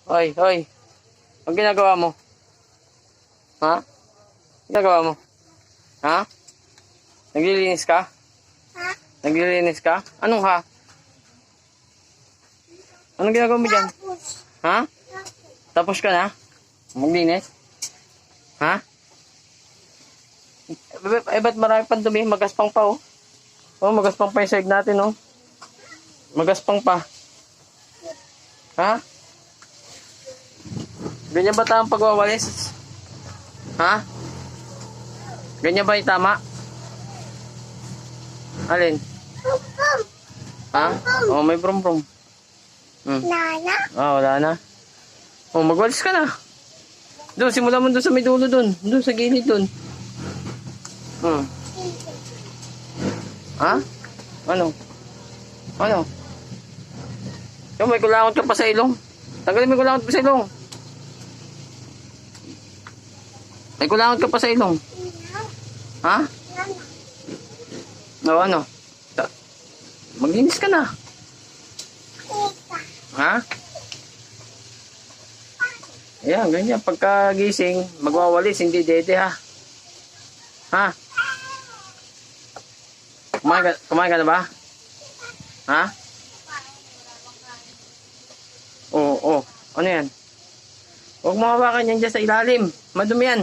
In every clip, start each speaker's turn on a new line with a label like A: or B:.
A: Hoy, hoy. Ang ginagawa mo? Ha? Ginagawa mo? Ha? Naglilinis ka?
B: Ha?
A: Naglilinis ka? Anong ha? Anong ginagawa mo dyan?
B: Tapos.
A: Ha? Tapos ka na? Maglinis? Ha? Ba't marami pang dumi? Magaspang pa, oh. Oh, magaspang pa yung sahig natin, oh. Magaspang pa. Ha? Ganyan ba tamang pagwawalis? Ha? Ganyan ba yung tama? Alin? Ha? Oh, may brum-brum.
B: Nana.
A: Ah, wala na. Oh, magwalis ka na. Doon, simula mo doon sa may dulo doon. Doon sa gilid doon. Ha? Ano? Ano? Yung may kulangot ka pa sa ilong. Tanggalin mo yung kulangot pa sa ilong. May kulangot ka pa sa ilong. Ha? No, ano? Maglinis ka na. Ha? Ayan, ganyan. Pagkagising, magwawalis, hindi dede ha. Ha? Kumain ka na ba? Ha? Oo, oo. Ano yan? Huwag mo hawakan yan dyan sa ilalim. Madumi yan.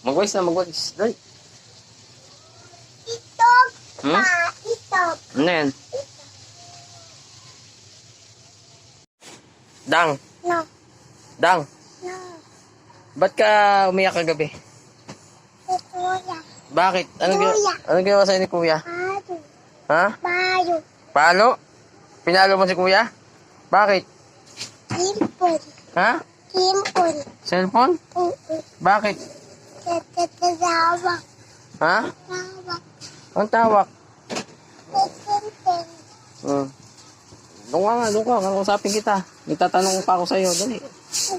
A: Magwalis na, magwalis. Dali.
B: Itok.
A: Hmm?
B: Itok.
A: Ano yan? Dang.
B: No.
A: Dang.
B: No.
A: Ba't ka umiyak kagabi?
B: Kuya.
A: Bakit?
B: Kuya.
A: Ano ginawa sa'yo ni kuya?
B: Bayo.
A: Ha?
B: Bayo.
A: Palo? Pinalo mo si kuya? Bakit?
B: Kimpon.
A: Ha?
B: Kimpon.
A: Cellphone? Bakit?
B: Tatawag.
A: Ha?
B: Tawag.
A: Ang tawak?
B: Tenten.
A: Doon ka nga, doon ka. Kakusapin kita. Itatanong pa ako sa'yo. Dali.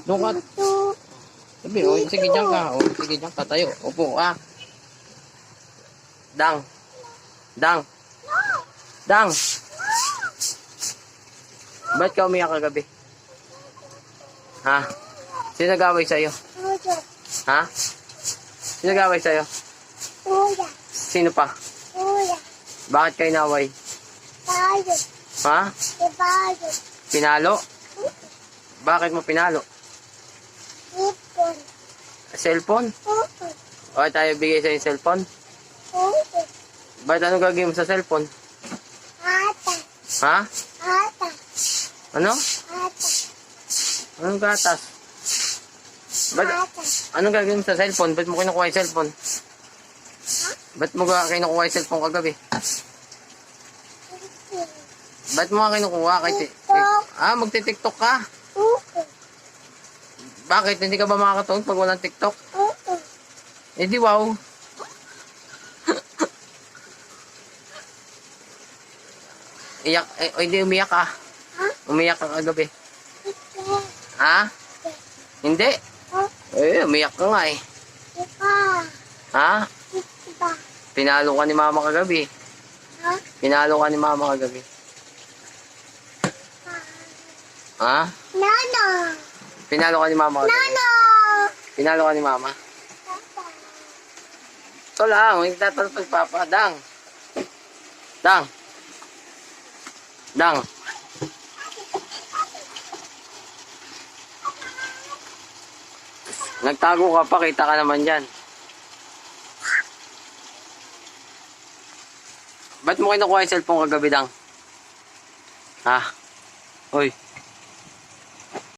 A: Doon ka. Sabi, o, sige dyan ka. O, sige dyan ka. Tayo. Upo, ah. Dang. Dang. Dang. Ba't ka umiyak kagabi? Ha? Sino nag-away sa'yo?
B: Kuya.
A: Ha? Sino nag-away sa'yo?
B: Kuya.
A: Sino pa?
B: Kuya.
A: Bakit kayo naway?
B: Bayo.
A: Ha?
B: Bayo.
A: Pinalo? Bakit mo pinalo?
B: Kimpon.
A: Cellphone? O, tayo bigay sa'yo yung cellphone? Ba't ano gagawin mo sa cellphone?
B: Ata.
A: Ha?
B: Ata.
A: Ano?
B: Ata.
A: Anong gatas? Ba't,
B: Ata.
A: anong gagawin mo sa cellphone? Ba't mo kinukuha yung cellphone? Ba't mo kinukuha yung cellphone kagabi? Ba't mo nga kinukuha? Magti-tiktok ka? Bakit? Hindi ka ba makakatulog pag walang tiktok? Eh di wow. Iyak, hindi umiyak ka. Umiyak ka kagabi. Ha? Hindi? Eh, umiyak ka nga eh. Ha? Pinalo ka ni mama kagabi. Pinalo ka ni mama kagabi. Ha?
B: Nano.
A: Pinalo ka ni mama kagabi.
B: Nano.
A: Pinalo ka ni mama. Ito lang, hindi tatalpag papa. Dang. Dang. Dang. Nagtago ka pa, kita ka naman dyan. Ba't mo kinukuha yung cellphone kagabi, Dang? Ha? Hoy.